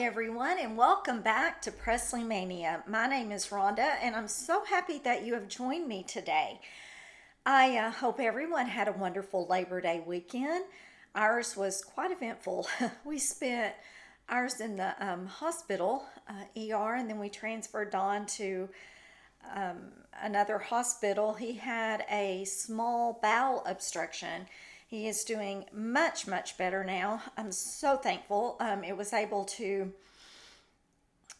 everyone, and welcome back to Presley Mania. My name is Rhonda, and I'm so happy that you have joined me today. I hope everyone had a wonderful Labor Day weekend. Ours was quite eventful. We spent ours in the hospital, ER, and then we transferred Don to another hospital. He had a small bowel obstruction. He is doing much, much better now. I'm so thankful. It was able to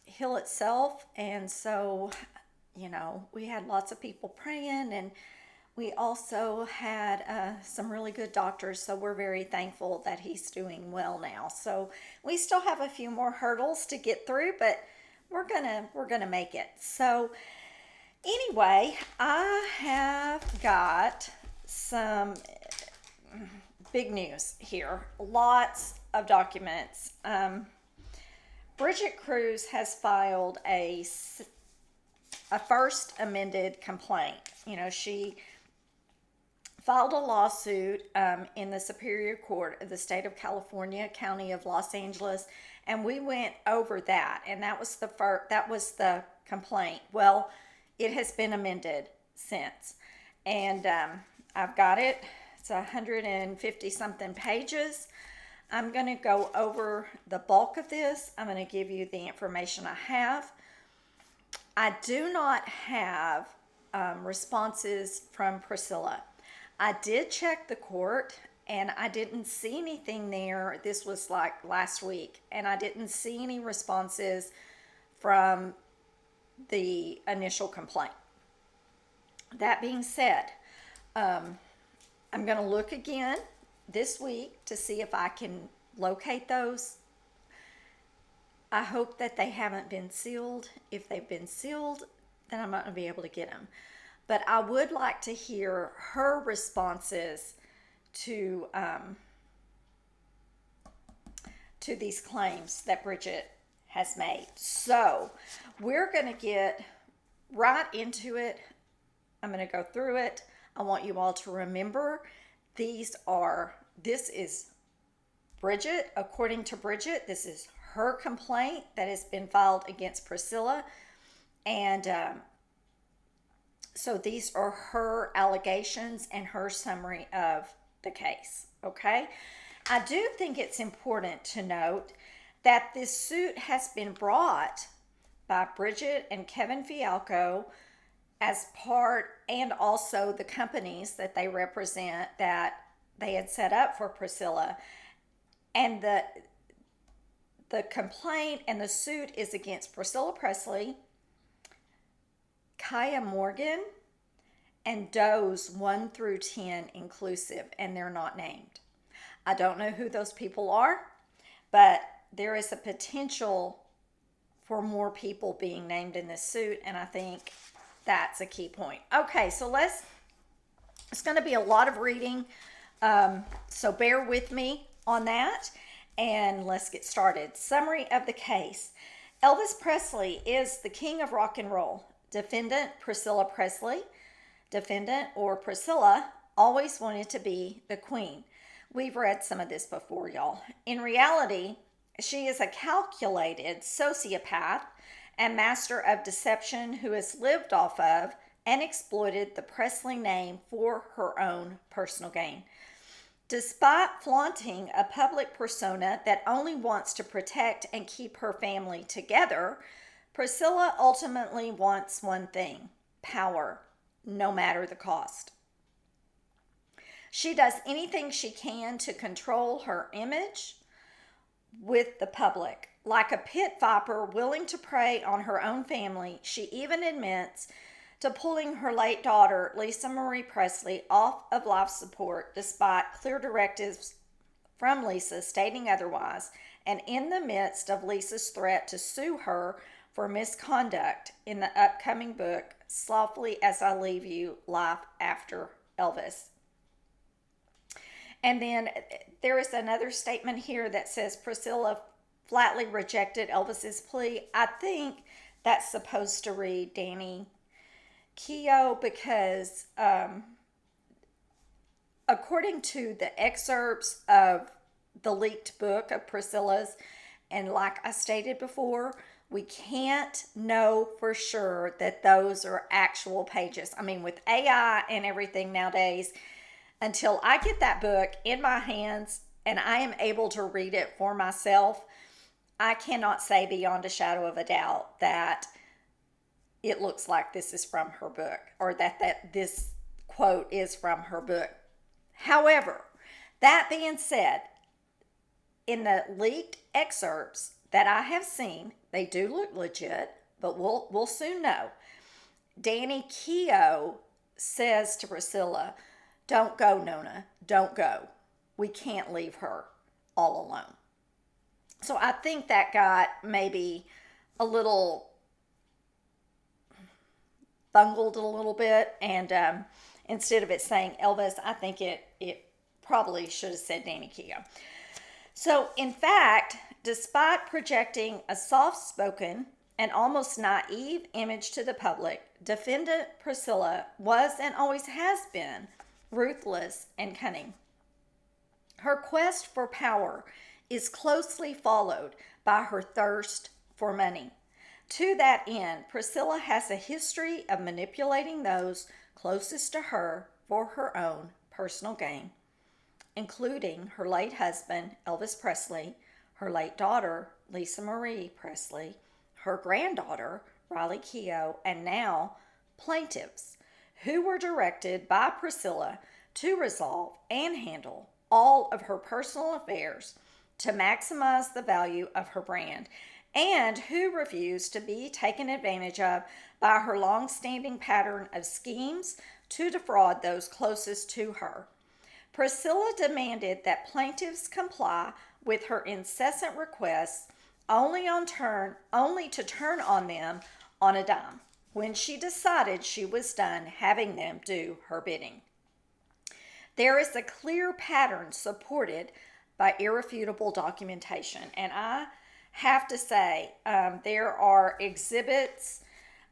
heal itself. And so, we had lots of people praying, and we also had some really good doctors. So we're very thankful that he's doing well now. So we still have a few more hurdles to get through, but we're gonna make it. So anyway, I have got some big news here. Lots of documents. Brigitte Kruse has filed a first amended complaint. She filed a lawsuit in the Superior Court of the State of California, County of Los Angeles, and we went over that. And that was the complaint. Well, it has been amended since, and I've got it. It's 150 something pages. I'm going to go over the bulk of this. I'm going to give you the information I have. I do not have responses from Priscilla. I did check the court and I didn't see anything there. This was like last week, and I didn't see any responses from the initial complaint. That being said, I'm going to look again this week to see if I can locate those. I hope that they haven't been sealed. If they've been sealed, then I'm not going to be able to get them. But I would like to hear her responses to these claims that Brigitte has made. So we're going to get right into it. I'm going to go through it. I want you all to remember this is Brigitte. According to Brigitte, this is her complaint that has been filed against Priscilla. And so these are her allegations and her summary of the case. Okay? I do think it's important to note that this suit has been brought by Brigitte and Kevin Fialco as part, and also the companies that they represent that they had set up for Priscilla. And the complaint and the suit is against Priscilla Presley, Keough Morgan, and Doe's 1 through 10 inclusive, and they're not named. I don't know who those people are, but there is a potential for more people being named in this suit, and I think that's a key point. Okay, so it's going to be a lot of reading, so bear with me on that, and let's get started. Summary of the case. Elvis Presley is the king of rock and roll. Defendant Priscilla Presley. Defendant, or Priscilla, always wanted to be the queen. We've read some of this before, y'all. In reality, she is a calculated sociopath and master of deception who has lived off of and exploited the Presley name for her own personal gain. Despite flaunting a public persona that only wants to protect and keep her family together, Priscilla ultimately wants one thing: power, no matter the cost. She does anything she can to control her image with the public. Like a pit viper willing to prey on her own family, she even admits to pulling her late daughter, Lisa Marie Presley, off of life support despite clear directives from Lisa stating otherwise, and in the midst of Lisa's threat to sue her for misconduct in the upcoming book, Softly as I Leave You, Life After Elvis. And then there is another statement here that says Priscilla flatly rejected Elvis's plea. I think that's supposed to read Danny Keough, because according to the excerpts of the leaked book of Priscilla's And like I stated before, we can't know for sure that those are actual pages. I mean, with AI and everything nowadays, until I get that book in my hands and I am able to read it for myself, I cannot say beyond a shadow of a doubt that it looks like this is from her book, or that this quote is from her book. However, that being said, in the leaked excerpts that I have seen, they do look legit, but we'll soon know. Danny Keough says to Priscilla, "Don't go, Nona. Don't go. We can't leave her all alone." So I think that got maybe a little bungled a little bit, and instead of it saying Elvis, I think it probably should have said Danny Keough. So in fact, despite projecting a soft-spoken and almost naive image to the public, defendant Priscilla was and always has been ruthless and cunning. Her quest for power is closely followed by her thirst for money. To that end, Priscilla has a history of manipulating those closest to her for her own personal gain, including her late husband, Elvis Presley, her late daughter, Lisa Marie Presley, her granddaughter, Riley Keough, and now plaintiffs, who were directed by Priscilla to resolve and handle all of her personal affairs to maximize the value of her brand, and who refused to be taken advantage of by her long-standing pattern of schemes to defraud those closest to her. Priscilla demanded that plaintiffs comply with her incessant requests only to turn on them on a dime when she decided she was done having them do her bidding. There is a clear pattern supported by irrefutable documentation, and I have to say there are exhibits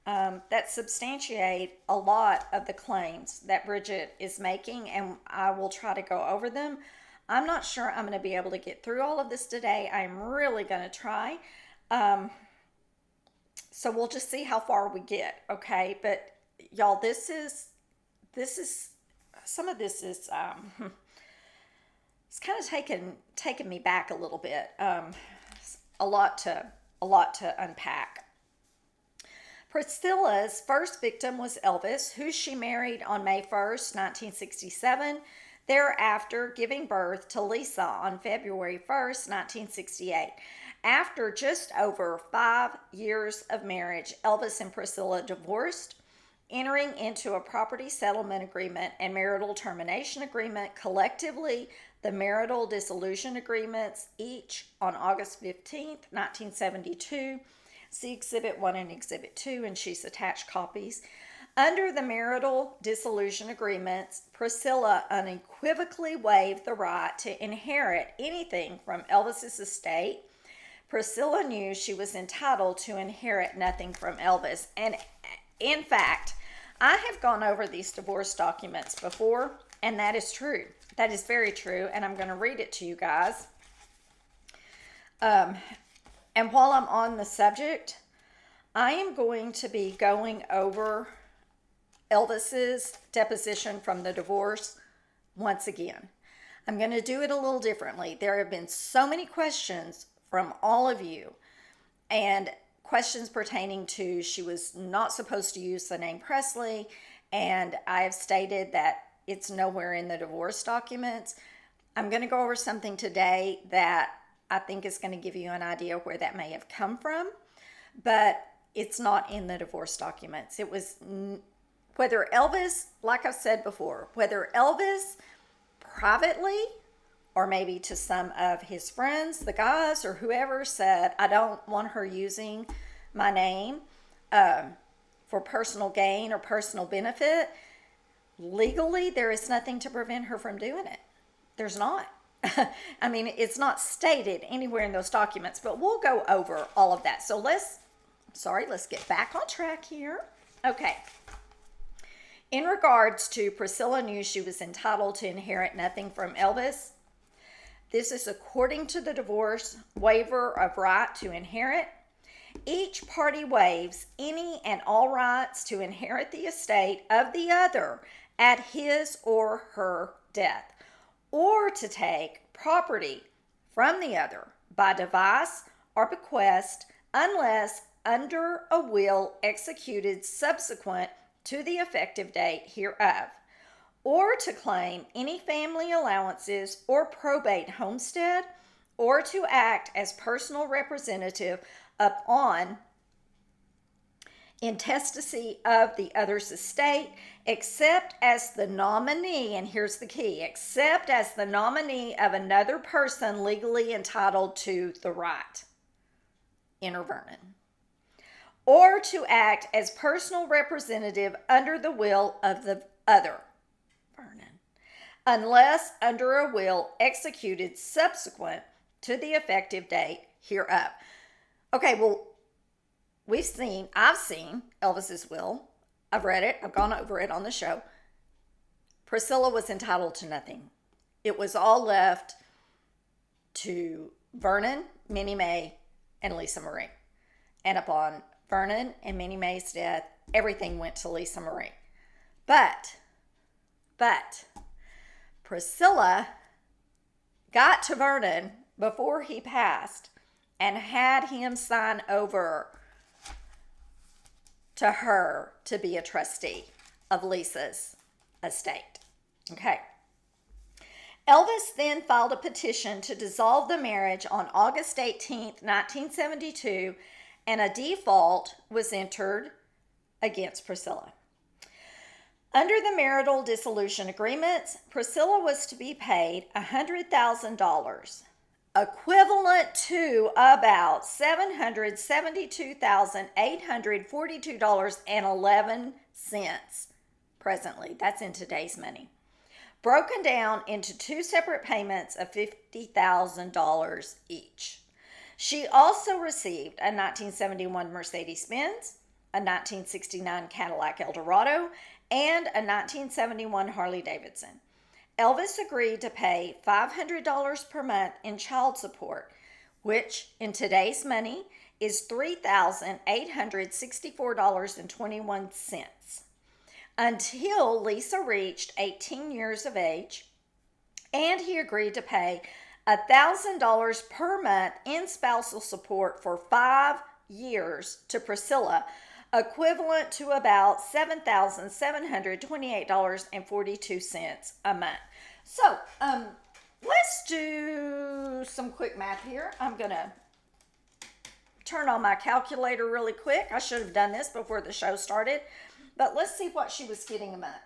that substantiate a lot of the claims that Brigitte is making, and I will try to go over them. I'm not sure I'm going to be able to get through all of this today. I'm really going to try. So we'll just see how far we get, okay? But y'all, this is some of this is it's kind of taken me back a little bit. A lot to unpack. Priscilla's first victim was Elvis, who she married on May 1st, 1967, thereafter giving birth to Lisa on February 1st, 1968. After just over 5 years of marriage, Elvis and Priscilla divorced, entering into a property settlement agreement and marital termination agreement, collectively the marital dissolution agreements, each on August 15th, 1972. See Exhibit 1 and Exhibit 2, and she's attached copies. Under the marital dissolution agreements, Priscilla unequivocally waived the right to inherit anything from Elvis's estate. Priscilla knew she was entitled to inherit nothing from Elvis. And in fact, I have gone over these divorce documents before, and that is true. That is very true, and I'm going to read it to you guys. And while I'm on the subject, I am going to be going over Elvis's deposition from the divorce once again. I'm going to do it a little differently. There have been so many questions from all of you, and questions pertaining to she was not supposed to use the name Presley, and I have stated that it's nowhere in the divorce documents. I'm going to go over something today that I think is going to give you an idea where that may have come from, but it's not in the divorce documents. It was whether Elvis, like I've said before, whether Elvis privately or maybe to some of his friends, the guys or whoever, said, I don't want her using my name for personal gain or personal benefit. Legally, there is nothing to prevent her from doing it. There's not. I mean, it's not stated anywhere in those documents, but we'll go over all of that. So let's get back on track here. Okay. In regards to Priscilla knew she was entitled to inherit nothing from Elvis, This is according to the divorce waiver of right to inherit. Each party waives any and all rights to inherit the estate of the other at his or her death, or to take property from the other by device or bequest, unless under a will executed subsequent to the effective date hereof, or to claim any family allowances or probate homestead, or to act as personal representative upon intestacy of the other's estate, except as the nominee, and here's the key, except as the nominee of another person legally entitled to the right. Enter Vernon. Or to act as personal representative under the will of the other. Vernon. Unless under a will executed subsequent to the effective date hereof. Okay, well, I've seen Elvis's will. I've read it. I've gone over it on the show. Priscilla was entitled to nothing. It was all left to Vernon, Minnie Mae, and Lisa Marie. And upon Vernon and Minnie Mae's death, everything went to Lisa Marie. But Priscilla got to Vernon before he passed and had him sign over to her to be a trustee of Lisa's estate. Okay. Elvis then filed a petition to dissolve the marriage on August 18th, 1972, and a default was entered against Priscilla. Under the marital dissolution agreements, Priscilla was to be paid $100,000, equivalent to about $772,842.11 presently. That's in today's money. Broken down into two separate payments of $50,000 each. She also received a 1971 Mercedes-Benz, a 1969 Cadillac Eldorado, and a 1971 Harley-Davidson. Elvis agreed to pay $500 per month in child support, which in today's money is $3,864.21, until Lisa reached 18 years of age, and he agreed to pay $1,000 per month in spousal support for 5 years to Priscilla, equivalent to about $7,728.42 a month. So, let's do some quick math here. I'm going to turn on my calculator really quick. I should have done this before the show started, but let's see what she was getting a month.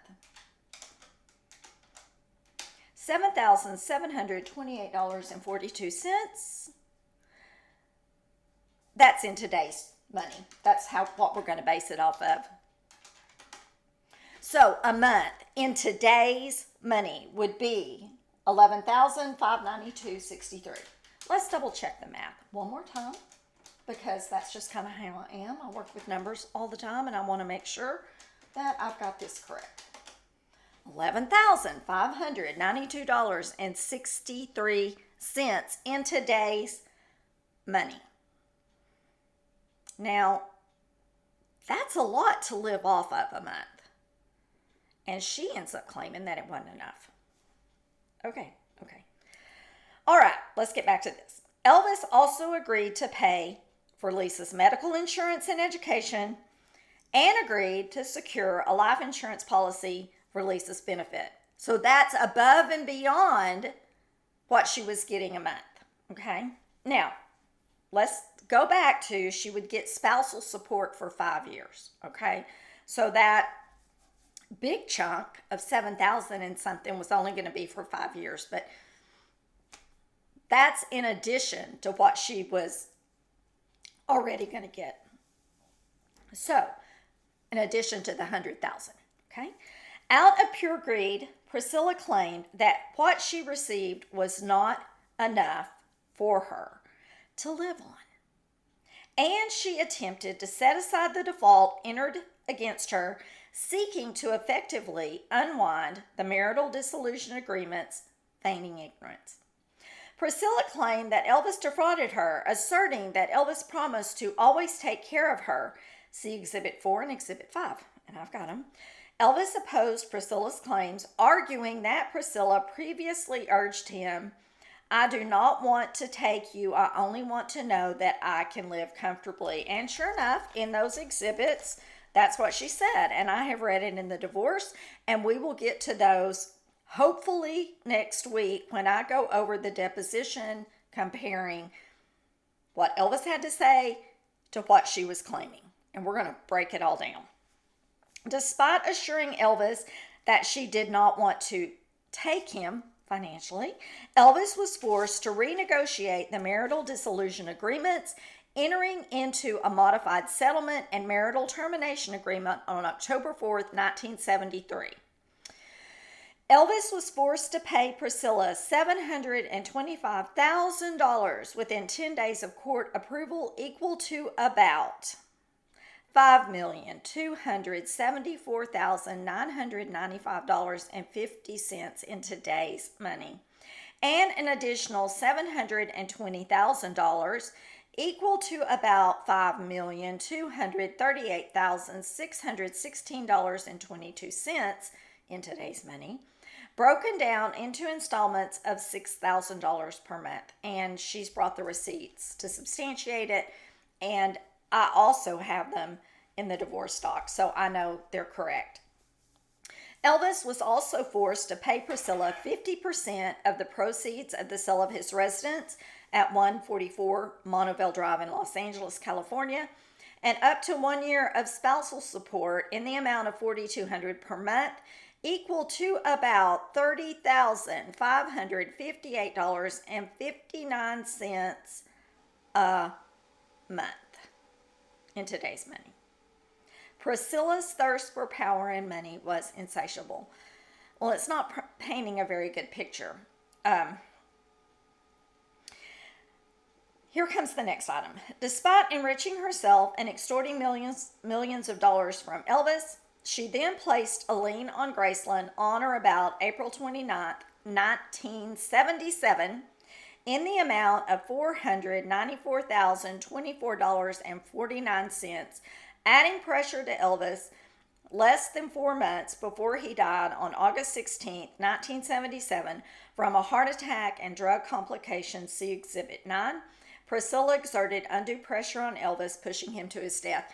$7,728.42. That's in today's money. That's what we're going to base it off of. So a month in today's money would be $11,592.63. Let's double check the math one more time, because that's just kind of how I am. I work with numbers all the time, and I want to make sure that I've got this correct. $11,592.63 in today's money. Now, that's a lot to live off of a month. And she ends up claiming that it wasn't enough. Okay. All right, let's get back to this. Elvis also agreed to pay for Lisa's medical insurance and education, and agreed to secure a life insurance policy for Lisa's benefit. So that's above and beyond what she was getting a month. Okay. Now, let's go back to she would get spousal support for 5 years. Okay. So that big chunk of $7,000 and something was only going to be for 5 years, but that's in addition to what she was already going to get. So, in addition to the $100,000, okay? Out of pure greed, Priscilla claimed that what she received was not enough for her to live on. And she attempted to set aside the default entered against her, seeking to effectively unwind the marital dissolution agreements, feigning ignorance. Priscilla claimed that Elvis defrauded her, asserting that Elvis promised to always take care of her. See Exhibit 4 and Exhibit 5, and I've got them. Elvis opposed Priscilla's claims, arguing that Priscilla previously urged him, "I do not want to take you. I only want to know that I can live comfortably." And sure enough, in those exhibits, that's what she said. And I have read it in the divorce, and we will get to those hopefully next week when I go over the deposition comparing what Elvis had to say to what she was claiming. And we're going to break it all down. Despite assuring Elvis that she did not want to take him financially, Elvis was forced to renegotiate the marital dissolution agreements, entering into a modified settlement and marital termination agreement on October 4th, 1973. Elvis was forced to pay Priscilla $725,000 within 10 days of court approval, equal to about $5,274,995.50 in today's money, and an additional $720,000 equal to about $5,238,616.22 in today's money, broken down into installments of $6,000 per month. And she's brought the receipts to substantiate it, and I also have them in the divorce doc, so I know they're correct. Elvis was also forced to pay Priscilla 50% of the proceeds of the sale of his residence at 144 Monteville Drive in Los Angeles, California, and up to 1 year of spousal support in the amount of $4,200 per month, equal to about $30,558.59 a month in today's money. Priscilla's thirst for power and money was insatiable. Well, it's not painting a very good picture. Here comes the next item. Despite enriching herself and extorting millions of dollars from Elvis, she then placed a lien on Graceland on or about April 29th, 1977, in the amount of $494,024.49, adding pressure to Elvis less than 4 months before he died on August 16, 1977, from a heart attack and drug complications. See Exhibit 9. Priscilla exerted undue pressure on Elvis, pushing him to his death.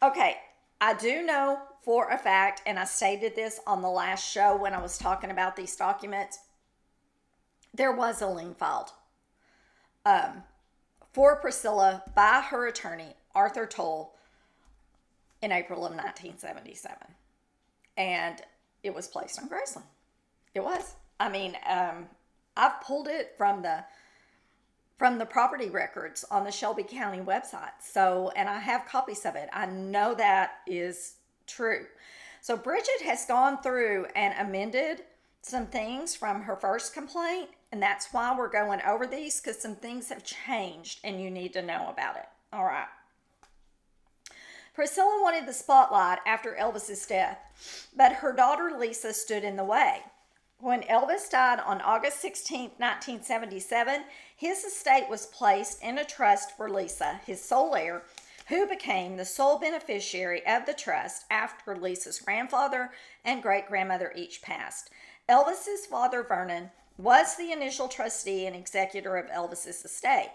Okay, I do know for a fact, and I stated this on the last show when I was talking about these documents, there was a lien filed for Priscilla by her attorney, Arthur Toll, in April of 1977. And it was placed on Graceland. It was. I mean, I've pulled it from the property records on the Shelby County website. So, and I have copies of it. I know that is true. So Brigitte has gone through and amended some things from her first complaint, and that's why we're going over these, because some things have changed and you need to know about it. All right. Priscilla wanted the spotlight after Elvis's death, but her daughter Lisa stood in the way. When Elvis died on August 16, 1977, his estate was placed in a trust for Lisa, his sole heir, who became the sole beneficiary of the trust after Lisa's grandfather and great-grandmother each passed. Elvis's father, Vernon, was the initial trustee and executor of Elvis's estate.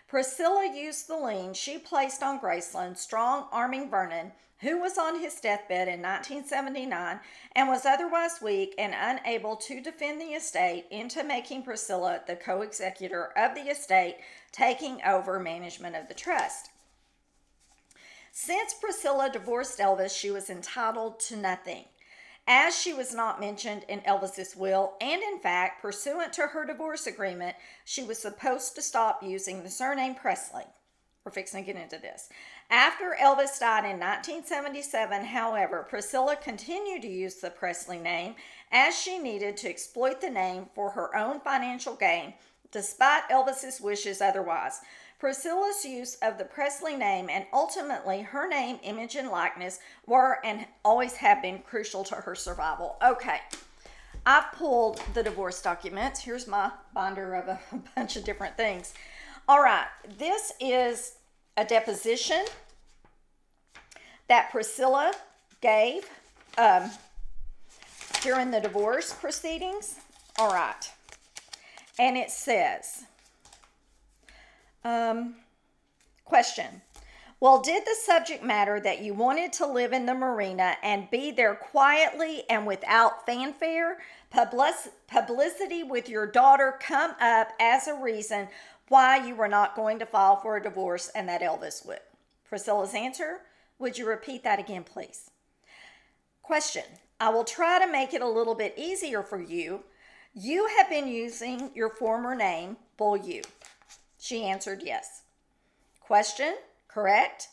Priscilla used the lien she placed on Graceland, strong-arming Vernon, who was on his deathbed in 1979 and was otherwise weak and unable to defend the estate, into making Priscilla the co-executor of the estate, taking over management of the trust. Since Priscilla divorced Elvis, she was entitled to nothing, as she was not mentioned in Elvis's will, and in fact, pursuant to her divorce agreement, she was supposed to stop using the surname Presley. We're fixing to get into this. After Elvis died in 1977, however, Priscilla continued to use the Presley name as she needed to exploit the name for her own financial gain, despite Elvis's wishes otherwise. Priscilla's use of the Presley name and ultimately her name, image, and likeness were and always have been crucial to her survival. Okay, I've pulled the divorce documents. Here's my binder of a bunch of different things. All right, this is a deposition that Priscilla gave during the divorce proceedings. All right, and it says, question. Well, did the subject matter that you wanted to live in the marina and be there quietly and without fanfare, publicity with your daughter come up as a reason why you were not going to file for a divorce and that Elvis would? Priscilla's answer, would you repeat that again, please? Question. I will try to make it a little bit easier for you. You have been using your former name, Bull U. She answered yes. Question. Correct?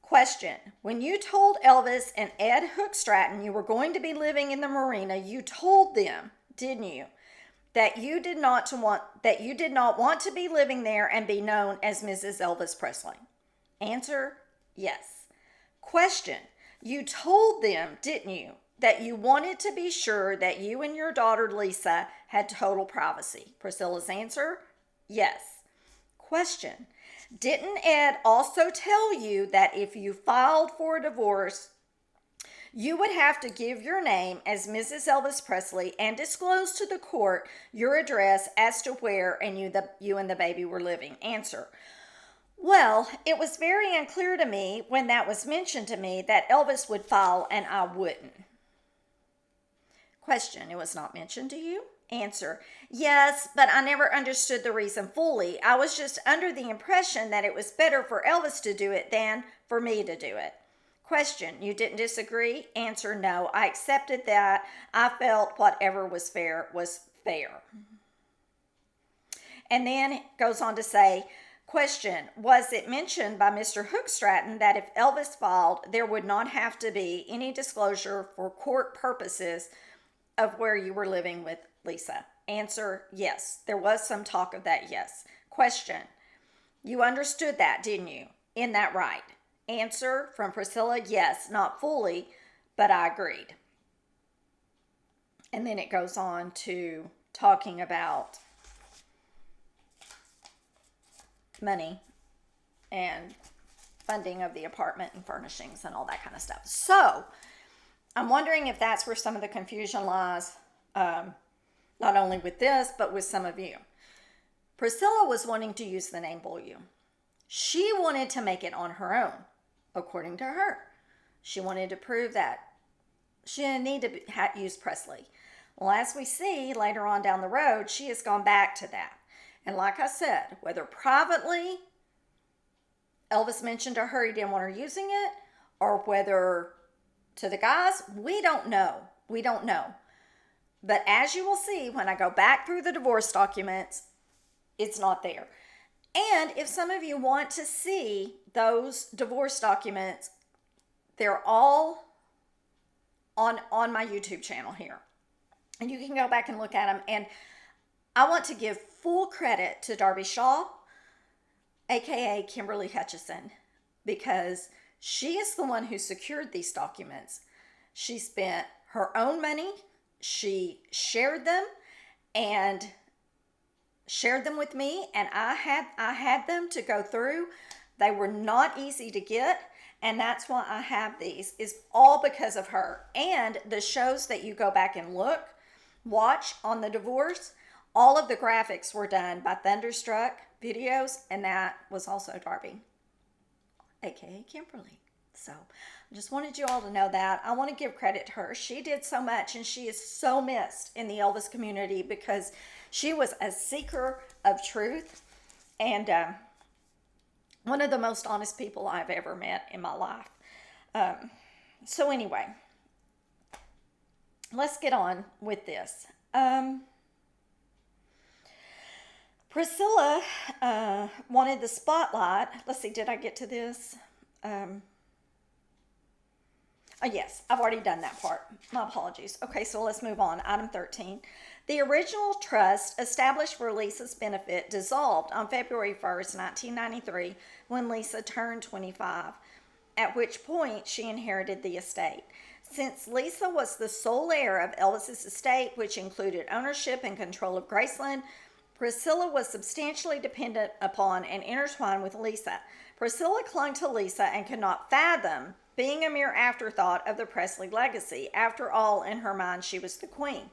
Question. When you told Elvis and Ed Hookstratton you were going to be living in the marina, you told them, didn't you, that you did not want to be living there and be known as Mrs. Elvis Presley? Answer, yes. Question. You told them, didn't you, that you wanted to be sure that you and your daughter Lisa had total privacy? Priscilla's answer, yes. Question. Didn't Ed also tell you that if you filed for a divorce, you would have to give your name as Mrs. Elvis Presley and disclose to the court your address as to where you and the baby were living? Answer. Well, it was very unclear to me when that was mentioned to me that Elvis would file and I wouldn't. Question. It was not mentioned to you? Answer. Yes, but I never understood the reason fully. I was just under the impression that it was better for Elvis to do it than for me to do it. Question. You didn't disagree? Answer. No, I accepted that. I felt whatever was fair was fair. And then it goes on to say, question. Was it mentioned by Mr. Hookstratton that if Elvis filed, there would not have to be any disclosure for court purposes of where you were living with Lisa? Answer, yes. There was some talk of that, yes. Question, you understood that, didn't you? In that right? Answer from Priscilla, yes, not fully, but I agreed. And then it goes on to talking about money and funding of the apartment and furnishings and all that kind of stuff. So I'm wondering if that's where some of the confusion lies, not only with this, but with some of you. Priscilla was wanting to use the name Bull U. She wanted to make it on her own, according to her. She wanted to prove that she didn't need to use Presley. Well, as we see later on down the road, she has gone back to that. And like I said, whether privately Elvis mentioned to her he didn't want her using it, or whether to the guys, we don't know. We don't know. But as you will see, when I go back through the divorce documents, it's not there. And if some of you want to see those divorce documents, they're all on my YouTube channel here. And you can go back and look at them. And I want to give full credit to Darby Shaw, aka Kimberly Hutchison, because she is the one who secured these documents. She spent her own money. She shared them with me, and I had them to go through. They were not easy to get, and that's why I have these, is all because of her. And the shows that you go back and watch on the divorce, all of the graphics were done by Thunderstruck Videos, and that was also Darby, aka Kimberly. So I just wanted you all to know that. I want to give credit to her. She did so much, and she is so missed in the Elvis community because she was a seeker of truth and one of the most honest people I've ever met in my life. So anyway, let's get on with this. Priscilla wanted the spotlight. Let's see, did I get to this? Yes, I've already done that part. My apologies. Okay, so let's move on. Item 13. The original trust established for Lisa's benefit dissolved on February 1st, 1993, when Lisa turned 25, at which point she inherited the estate. Since Lisa was the sole heir of Elvis's estate, which included ownership and control of Graceland, Priscilla was substantially dependent upon and intertwined with Lisa. Priscilla clung to Lisa and could not fathom being a mere afterthought of the Presley legacy. After all, in her mind, she was the queen.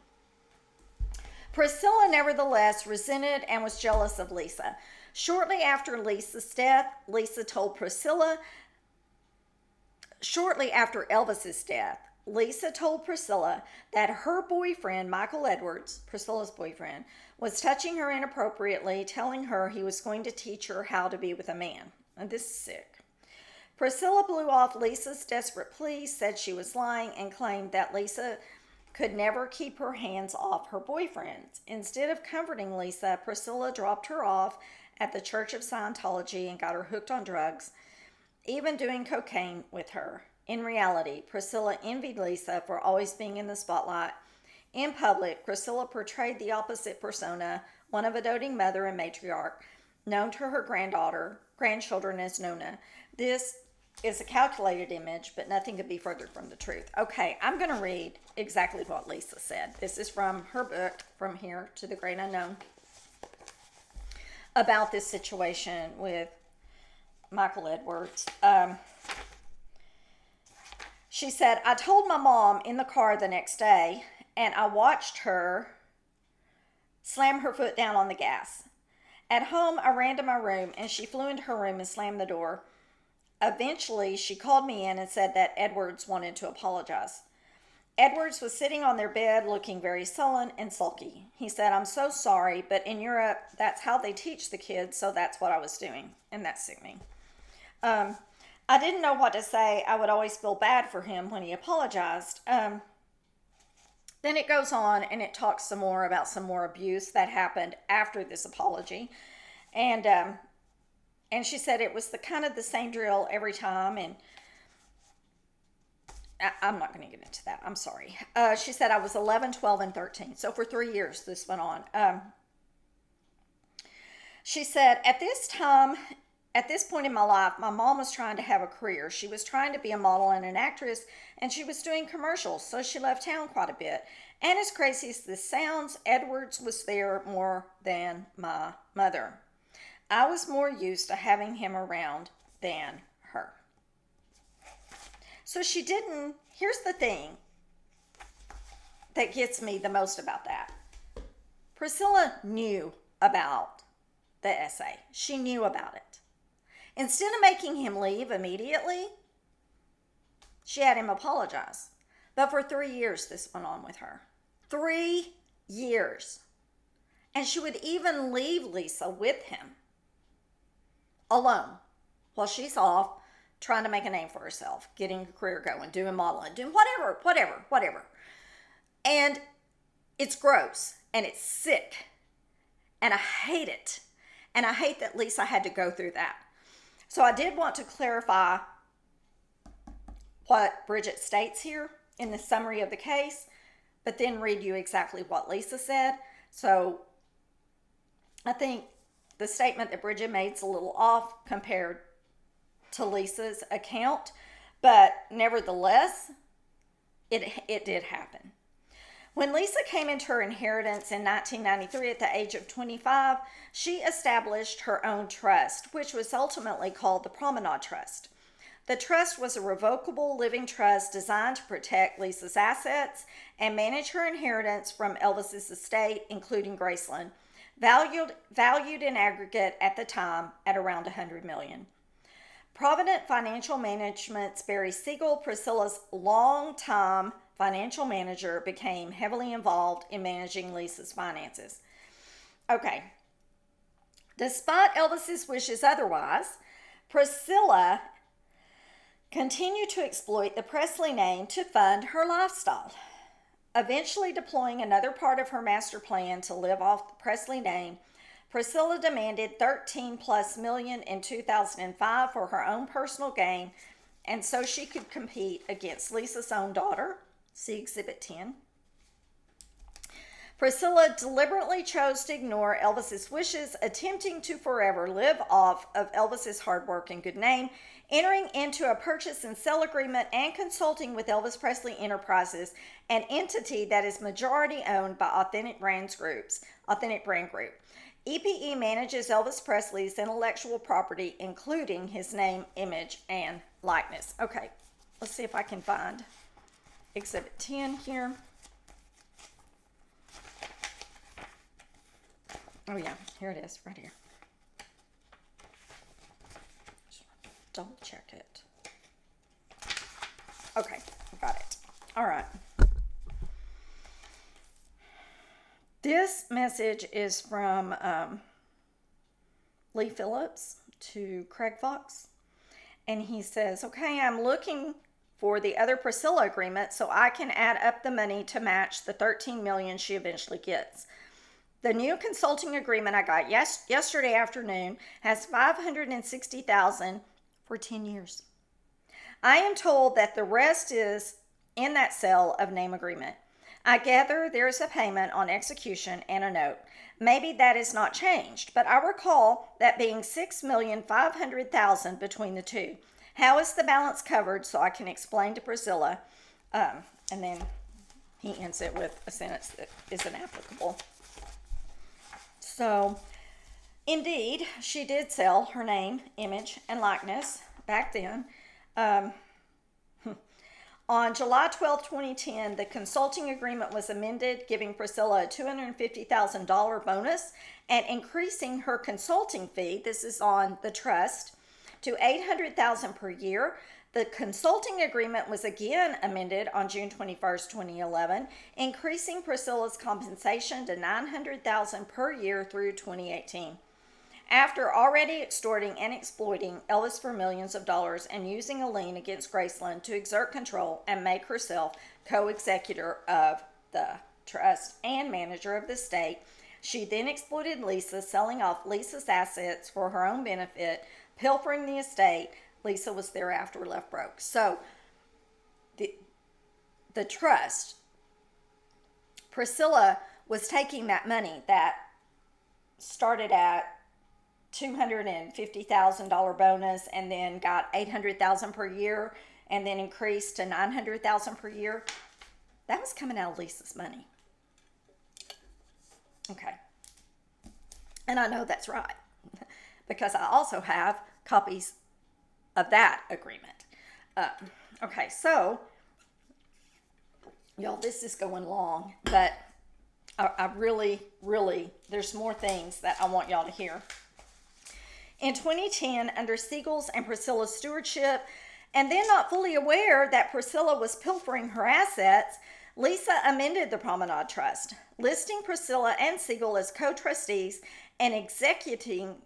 Priscilla nevertheless resented and was jealous of Lisa. Shortly after Lisa's death, Shortly after Elvis's death, Lisa told Priscilla that her boyfriend, Michael Edwards, Priscilla's boyfriend, was touching her inappropriately, telling her he was going to teach her how to be with a man. And this is sick. Priscilla blew off Lisa's desperate pleas, said she was lying, and claimed that Lisa could never keep her hands off her boyfriend. Instead of comforting Lisa, Priscilla dropped her off at the Church of Scientology and got her hooked on drugs, even doing cocaine with her. In reality, Priscilla envied Lisa for always being in the spotlight. In public, Priscilla portrayed the opposite persona, one of a doting mother and matriarch, known to her grandchildren as Nona. This is a calculated image, but nothing could be further from the truth. Okay, I'm going to read exactly what Lisa said. This is from her book, From Here to the Great Unknown, about this situation with Michael Edwards. She said, I told my mom in the car the next day, and I watched her slam her foot down on the gas. At home, I ran to my room, and she flew into her room and slammed the door. Eventually, she called me in and said that Edwards wanted to apologize. Edwards was sitting on their bed looking very sullen and sulky. He said, I'm so sorry, but in Europe, that's how they teach the kids, so that's what I was doing. And that's sickening. I didn't know what to say. I would always feel bad for him when he apologized. Then it goes on and it talks some more about some more abuse that happened after this apology. And she said it was the kind of the same drill every time. And I'm not going to get into that. I'm sorry. She said I was 11, 12, and 13. So for 3 years this went on. She said, at this point in my life, my mom was trying to have a career. She was trying to be a model and an actress, and she was doing commercials, so she left town quite a bit. And as crazy as this sounds, Edwards was there more than my mother. I was more used to having him around than her. So she didn't, here's the thing that gets me the most about that. Priscilla knew about the essay. She knew about it. Instead of making him leave immediately, she had him apologize. But for 3 years, this went on with her. 3 years. And she would even leave Lisa with him alone while she's off trying to make a name for herself, getting a career going, doing modeling, doing whatever. And it's gross and it's sick. And I hate it. And I hate that Lisa had to go through that. So I did want to clarify what Brigitte states here in the summary of the case, but then read you exactly what Lisa said. So I think the statement that Brigitte made is a little off compared to Lisa's account, but nevertheless, it did happen. When Lisa came into her inheritance in 1993 at the age of 25, she established her own trust, which was ultimately called the Promenade Trust. The trust was a revocable living trust designed to protect Lisa's assets and manage her inheritance from Elvis's estate, including Graceland, valued in aggregate at the time at around $100 million. Provident Financial Management's Barry Siegel, Priscilla's longtime financial manager, became heavily involved in managing Lisa's finances. Okay. Despite Elvis's wishes otherwise, Priscilla continued to exploit the Presley name to fund her lifestyle. Eventually deploying another part of her master plan to live off the Presley name, Priscilla demanded $13+ million in 2005 for her own personal gain, and so she could compete against Lisa's own daughter. See Exhibit 10. Priscilla deliberately chose to ignore Elvis's wishes, attempting to forever live off of Elvis's hard work and good name, entering into a purchase and sale agreement and consulting with Elvis Presley Enterprises, an entity that is majority owned by Authentic Brand Group. EPE manages Elvis Presley's intellectual property, including his name, image, and likeness. Okay, let's see if I can find Exhibit 10 here. Oh yeah, here it is, right here. Double check it. Okay, got it. All right. This message is from Lee Phillips to Craig Fox. And he says, okay, I'm looking for the other Priscilla agreement so I can add up the money to match the $13 million she eventually gets. The new consulting agreement I got yesterday afternoon has $560,000 for 10 years. I am told that the rest is in that sale of name agreement. I gather there is a payment on execution and a note. Maybe that is not changed, but I recall that being $6,500,000 between the two. How is the balance covered so I can explain to Priscilla? And then he ends it with a sentence that isn't applicable. So, indeed, she did sell her name, image, and likeness back then. On July 12, 2010, the consulting agreement was amended, giving Priscilla a $250,000 bonus and increasing her consulting fee, this is on the trust, to $800,000 per year. The consulting agreement was again amended on June 21, 2011, increasing Priscilla's compensation to $900,000 per year through 2018. After already extorting and exploiting Elvis for millions of dollars and using a lien against Graceland to exert control and make herself co-executor of the trust and manager of the estate, she then exploited Lisa, selling off Lisa's assets for her own benefit, pilfering the estate. Lisa was thereafter left broke. So the trust, Priscilla was taking that money that started at $250,000 bonus and then got $800,000 per year and then increased to $900,000 per year. That was coming out of Lisa's money. Okay. And I know that's right because I also have copies of that agreement. Okay, so, y'all, this is going long, but I really, there's more things that I want y'all to hear. In 2010, under Siegel's and Priscilla's stewardship, and then not fully aware that Priscilla was pilfering her assets, Lisa amended the Promenade Trust, listing Priscilla and Siegel as co-trustees and executing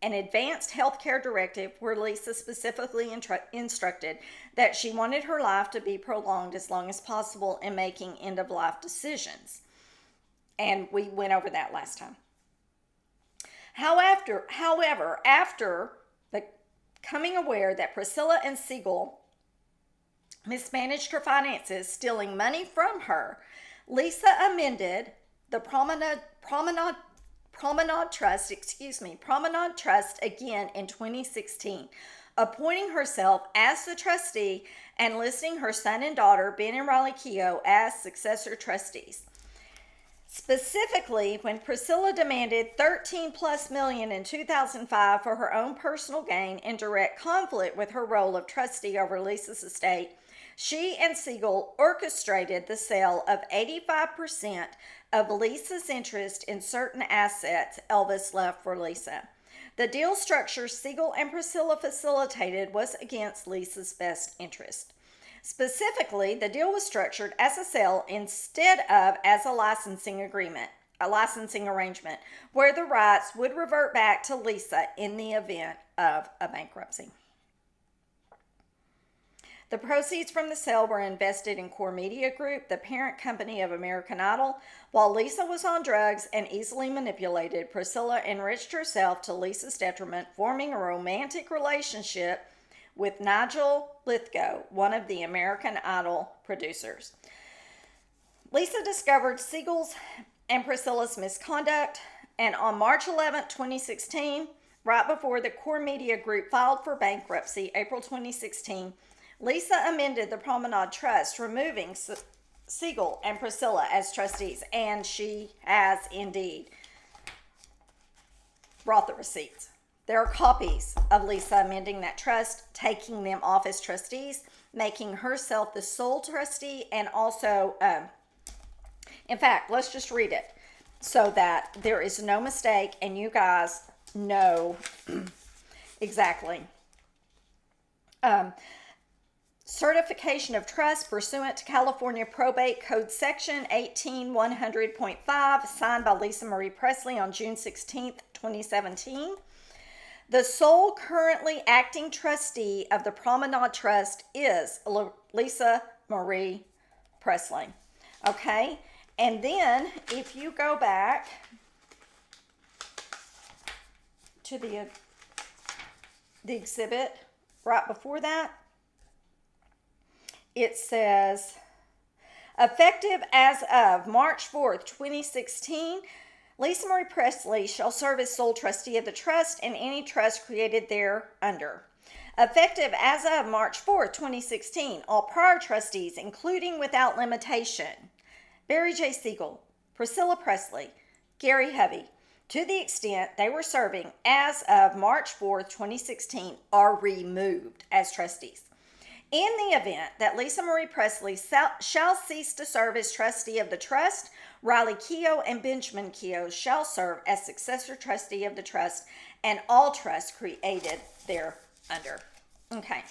an advanced healthcare directive where Lisa specifically instructed that she wanted her life to be prolonged as long as possible in making end-of-life decisions. And we went over that last time. However, after becoming aware that Priscilla and Siegel mismanaged her finances, stealing money from her, Lisa amended the Promenade Trust again in 2016, appointing herself as the trustee and listing her son and daughter, Ben and Riley Keough, as successor trustees. Specifically, when Priscilla demanded $13+ million in 2005 for her own personal gain in direct conflict with her role of trustee over Lisa's estate, she and Siegel orchestrated the sale of 85% of Lisa's interest in certain assets Elvis left for Lisa. The deal structure Siegel and Priscilla facilitated was against Lisa's best interest. Specifically, the deal was structured as a sale instead of as a licensing arrangement, where the rights would revert back to Lisa in the event of a bankruptcy. The proceeds from the sale were invested in Core Media Group, the parent company of American Idol. While Lisa was on drugs and easily manipulated, Priscilla enriched herself to Lisa's detriment, forming a romantic relationship with Nigel Lithgow, one of the American Idol producers. Lisa discovered Siegel's and Priscilla's misconduct. And on March 11th, 2016, right before the Core Media Group filed for bankruptcy, April 2016, Lisa amended the Promenade Trust, removing Siegel and Priscilla as trustees. And she has indeed brought the receipts. There are copies of Lisa amending that trust, taking them off as trustees, making herself the sole trustee, and also, in fact, let's just read it so that there is no mistake and you guys know exactly. Certification of trust pursuant to California Probate Code Section 18100.5, signed by Lisa Marie Presley on June 16th, 2017. The sole currently acting trustee of the Promenade Trust is Lisa Marie Presley. Okay? And then if you go back to the exhibit right before that, it says, effective as of March 4th, 2016, Lisa Marie Presley shall serve as sole trustee of the trust and any trust created thereunder. Effective as of March 4th, 2016, all prior trustees, including without limitation, Barry J. Siegel, Priscilla Presley, Gary Hovey, to the extent they were serving as of March 4th, 2016, are removed as trustees. In the event that Lisa Marie Presley shall cease to serve as trustee of the trust, Riley Keough and Benjamin Keough shall serve as successor trustee of the trust and all trusts created thereunder. Okay.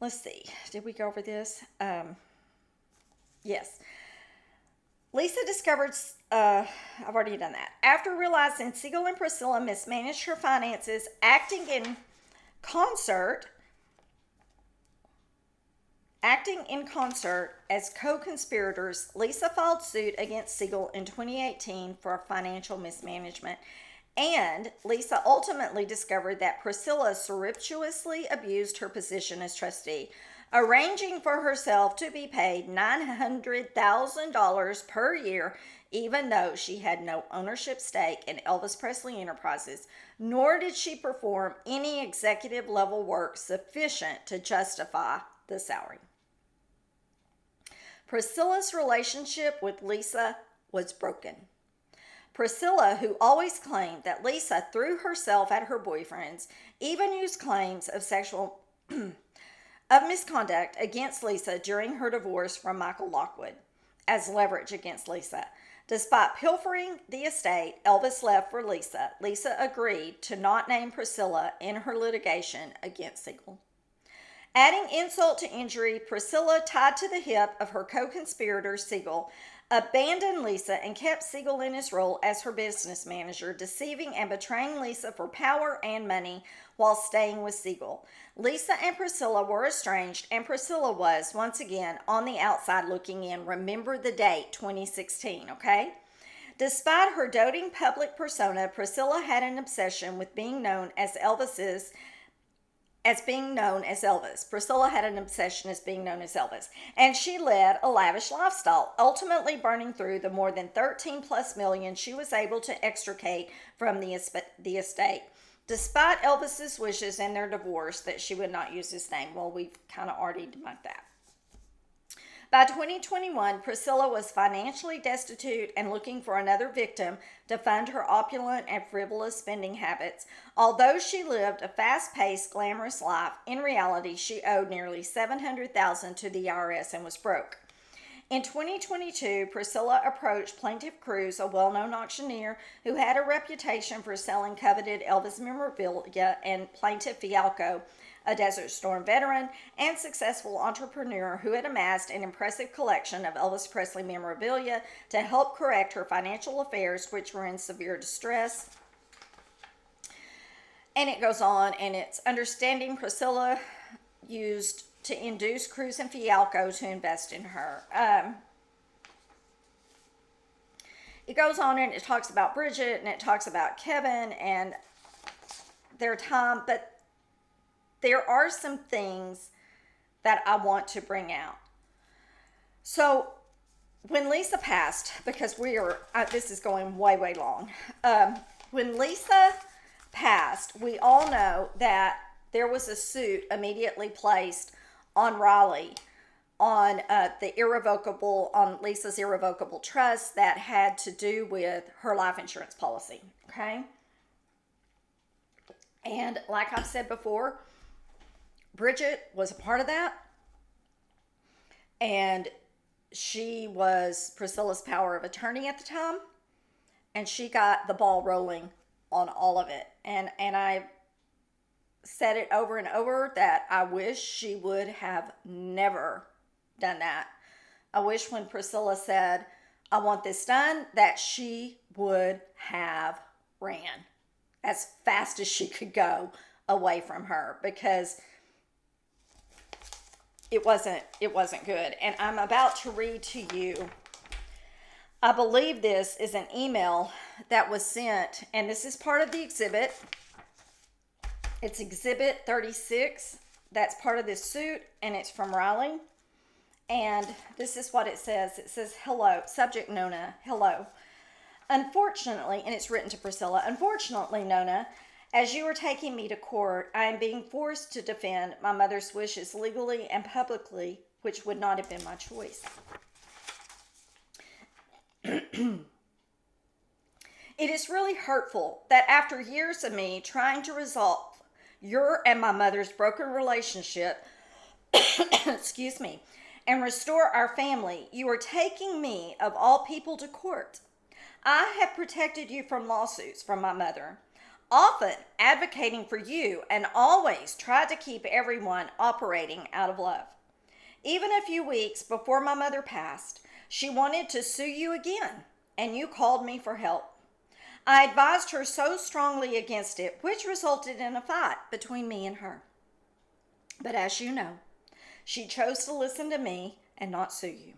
Let's see. Did we go over this? Yes. Lisa discovered, I've already done that. After realizing Siegel and Priscilla mismanaged her finances, acting in concert as co-conspirators, Lisa filed suit against Siegel in 2018 for financial mismanagement. And Lisa ultimately discovered that Priscilla surreptitiously abused her position as trustee, arranging for herself to be paid $900,000 per year, even though she had no ownership stake in Elvis Presley Enterprises, nor did she perform any executive level work sufficient to justify the salary. Priscilla's relationship with Lisa was broken. Priscilla, who always claimed that Lisa threw herself at her boyfriends, even used claims of sexual of misconduct against Lisa during her divorce from Michael Lockwood as leverage against Lisa. Despite pilfering the estate Elvis left for Lisa, Lisa agreed to not name Priscilla in her litigation against Siegel. Adding insult to injury, Priscilla, tied to the hip of her co-conspirator Siegel, abandoned Lisa and kept Siegel in his role as her business manager, deceiving and betraying Lisa for power and money while staying with Siegel. Lisa and Priscilla were estranged, and Priscilla was, once again, on the outside looking in. Remember the date, 2016, okay? Despite her doting public persona, Priscilla had an obsession with being known as Elvis. Priscilla had an obsession as being known as Elvis, and she led a lavish lifestyle, ultimately burning through the more than 13 plus million she was able to extricate from the estate, despite Elvis's wishes in their divorce that she would not use his name. Well, we've kind of already debunked that. By 2021, Priscilla was financially destitute and looking for another victim to fund her opulent and frivolous spending habits. Although she lived a fast-paced, glamorous life, in reality, she owed nearly $700,000 to the IRS and was broke. In 2022, Priscilla approached Plaintiff Kruse, a well-known auctioneer who had a reputation for selling coveted Elvis memorabilia, and Plaintiff Fialco, a Desert Storm veteran and successful entrepreneur who had amassed an impressive collection of Elvis Presley memorabilia, to help correct her financial affairs, which were in severe distress. And it goes on, and it's understanding Priscilla used to induce Kruse and Fialco to invest in her. It goes on and it talks about Brigitte and it talks about Kevin and their time, but there are some things that I want to bring out. So when Lisa passed, because this is going way, way long. When Lisa passed, we all know that there was a suit immediately placed on Riley on on Lisa's irrevocable trust that had to do with her life insurance policy. Okay. And like I've said before, Bridget was a part of that. And she was Priscilla's power of attorney at the time. And she got the ball rolling on all of it. And I said it over and over that I wish she would have never done that. I wish when Priscilla said, I want this done, that she would have ran as fast as she could go away from her, because it wasn't good. And I'm about to read to you, I believe this is an email that was sent, and this is part of the exhibit. It's exhibit 36. That's part of this suit, and it's from Riley. And this is what it says. It says, hello, subject Nona, hello. Unfortunately, and it's written to Priscilla, unfortunately, Nona, as you are taking me to court, I am being forced to defend my mother's wishes legally and publicly, which would not have been my choice. It is really hurtful that after years of me trying to resolve your and my mother's broken relationship, excuse me, and restore our family, you are taking me, of all people, to court. I have protected you from lawsuits from my mother, often advocating for you, and always tried to keep everyone operating out of love. Even a few weeks before my mother passed, she wanted to sue you again, and you called me for help. I advised her so strongly against it, which resulted in a fight between me and her. But as you know, she chose to listen to me and not sue you.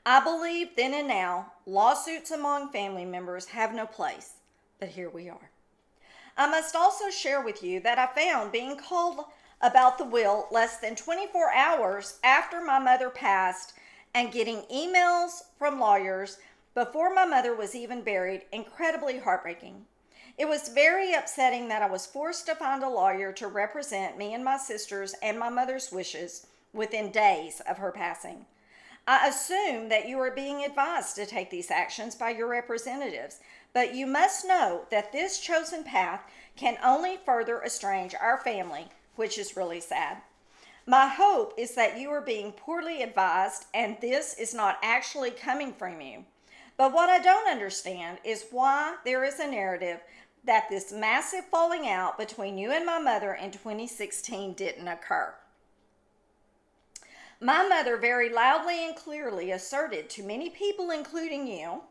I believe then and now lawsuits among family members have no place, but here we are. I must also share with you that I found being called about the will less than 24 hours after my mother passed and getting emails from lawyers before my mother was even buried incredibly heartbreaking. It was very upsetting that I was forced to find a lawyer to represent me and my sisters and my mother's wishes within days of her passing. I assume that you are being advised to take these actions by your representatives, but you must know that this chosen path can only further estrange our family, which is really sad. My hope is that you are being poorly advised and this is not actually coming from you. But what I don't understand is why there is a narrative that this massive falling out between you and my mother in 2016 didn't occur. My mother very loudly and clearly asserted to many people, including you,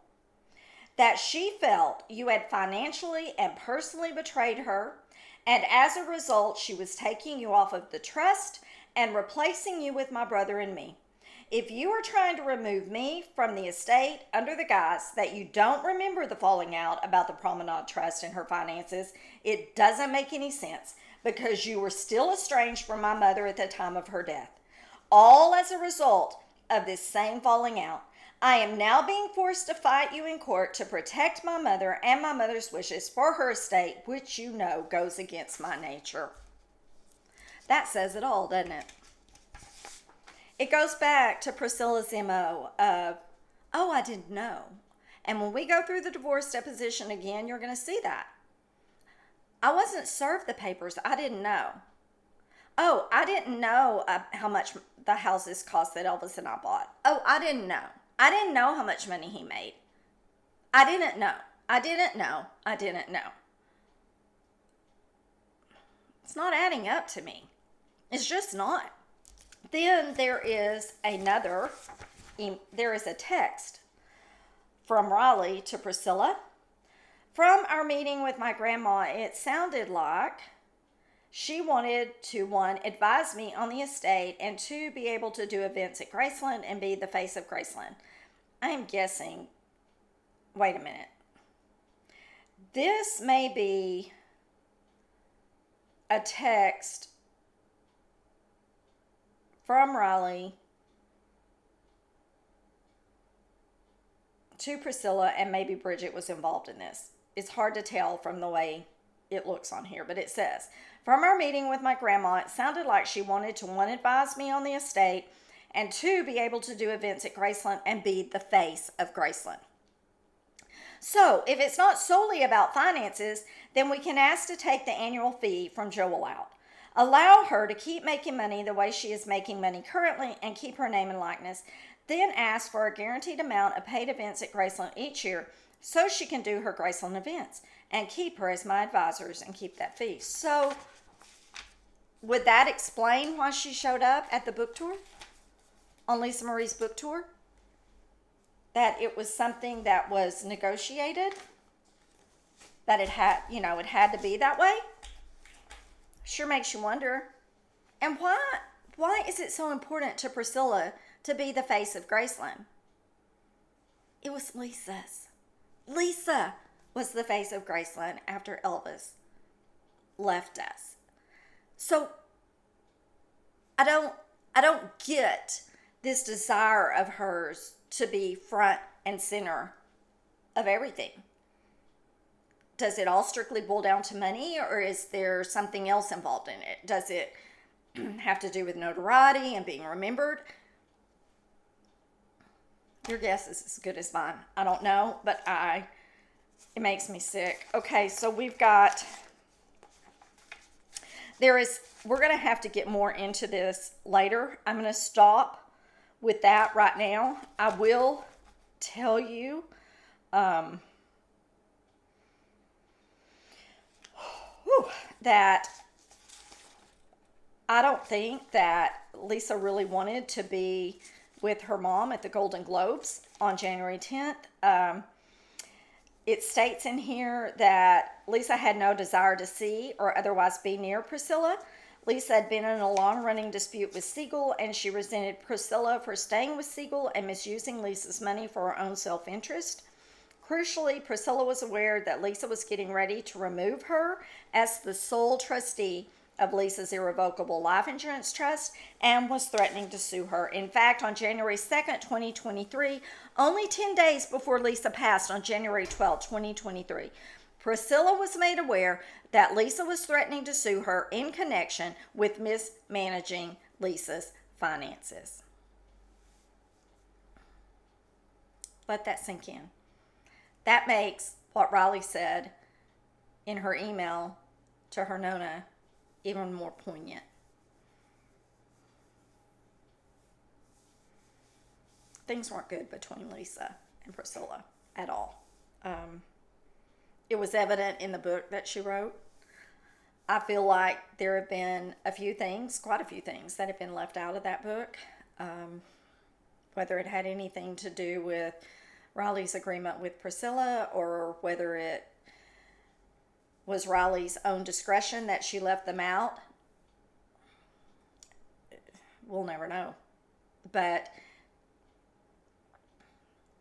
that she felt you had financially and personally betrayed her, and as a result, she was taking you off of the trust and replacing you with my brother and me. If you are trying to remove me from the estate under the guise that you don't remember the falling out about the Promenade Trust and her finances, it doesn't make any sense, because you were still estranged from my mother at the time of her death. All as a result of this same falling out. I am now being forced to fight you in court to protect my mother and my mother's wishes for her estate, which you know goes against my nature. That says it all, doesn't it? It goes back to Priscilla's MO of, oh, I didn't know. And when we go through the divorce deposition again, you're going to see that. I wasn't served the papers. I didn't know. Oh, I didn't know how much the houses cost that Elvis and I bought. Oh, I didn't know. I didn't know how much money he made. I didn't know. I didn't know. I didn't know. It's not adding up to me. It's just not. Then there is a text from Riley to Priscilla. From our meeting with my grandma, it sounded like she wanted to, one, advise me on the estate, and two, be able to do events at Graceland and be the face of Graceland. I am guessing, wait a minute. This may be a text from Riley to Priscilla, and maybe Brigitte was involved in this. It's hard to tell from the way it looks on here, but it says, from our meeting with my grandma, it sounded like she wanted to, one, advise me on the estate, and two, be able to do events at Graceland and be the face of Graceland. So if it's not solely about finances, then we can ask to take the annual fee from Joel out. Allow her to keep making money the way she is making money currently and keep her name and likeness. Then ask for a guaranteed amount of paid events at Graceland each year so she can do her Graceland events and keep her as my advisors and keep that fee. So would that explain why she showed up at the book tour? On Lisa Marie's book tour? That it was something that was negotiated? That it had, it had to be that way? Sure makes you wonder. And why is it so important to Priscilla to be the face of Graceland? It was Lisa's. Lisa was the face of Graceland after Elvis left us. So I don't get this desire of hers to be front and center of everything. Does it all strictly boil down to money, or is there something else involved in it? Does it have to do with notoriety and being remembered? Your guess is as good as mine. I don't know, but it makes me sick. Okay, so we're going to have to get more into this later. I'm going to stop with that right now. I will tell you, that I don't think that Lisa really wanted to be with her mom at the Golden Globes on January 10th. It states in here that Lisa had no desire to see or otherwise be near Priscilla. Lisa had been in a long-running dispute with Siegel, and she resented Priscilla for staying with Siegel and misusing Lisa's money for her own self-interest. Crucially, Priscilla was aware that Lisa was getting ready to remove her as the sole trustee of Lisa's irrevocable life insurance trust and was threatening to sue her. In fact, on January 2nd, 2023, only 10 days before Lisa passed on January 12, 2023, Priscilla was made aware that Lisa was threatening to sue her in connection with mismanaging Lisa's finances. Let that sink in. That makes what Riley said in her email to her Nona even more poignant. Things weren't good between Lisa and Priscilla at all. It was evident in the book that she wrote. I feel like there have been quite a few things that have been left out of that book. Whether it had anything to do with Riley's agreement with Priscilla, or whether it was Riley's own discretion that she left them out, we'll never know. But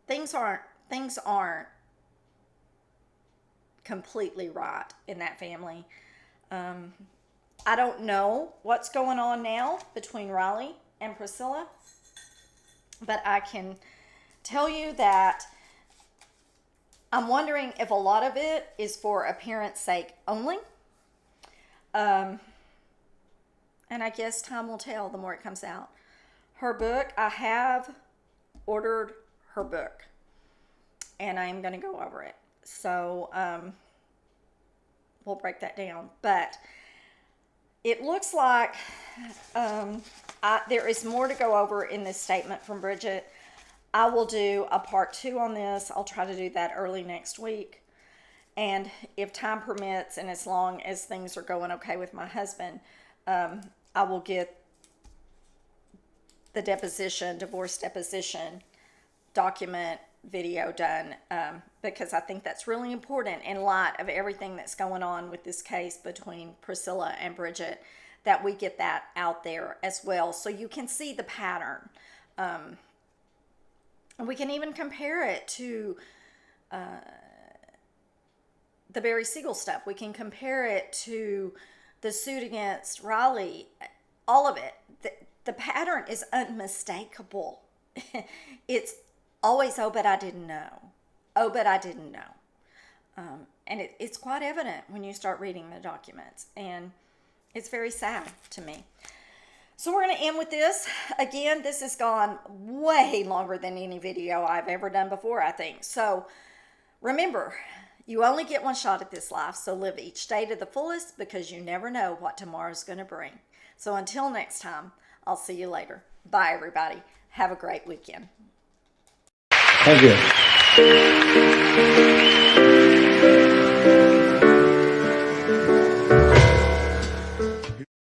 things aren't completely right in that family. I don't know what's going on now between Riley and Priscilla, but I can tell you that I'm wondering if a lot of it is for appearance sake only. And I guess time will tell the more it comes out. Her book, I have ordered her book, and I am going to go over it. So we'll break that down. But it looks like there is more to go over in this statement from Brigitte. I will do a part 2 on this. I'll try to do that early next week. And if time permits, and as long as things are going okay with my husband, I will get the divorce deposition document video done, because I think that's really important in light of everything that's going on with this case between Priscilla and Brigitte, that we get that out there as well, so you can see the pattern. And we can even compare it to the Barry Siegel stuff. We can compare it to the suit against Riley. All of it. The pattern is unmistakable. It's always, oh, but I didn't know. Oh, but I didn't know. And it's quite evident when you start reading the documents. And it's very sad to me. So we're going to end with this. Again, this has gone way longer than any video I've ever done before, I think. So remember, you only get one shot at this life. So live each day to the fullest, because you never know what tomorrow's going to bring. So until next time, I'll see you later. Bye, everybody. Have a great weekend. Thank you.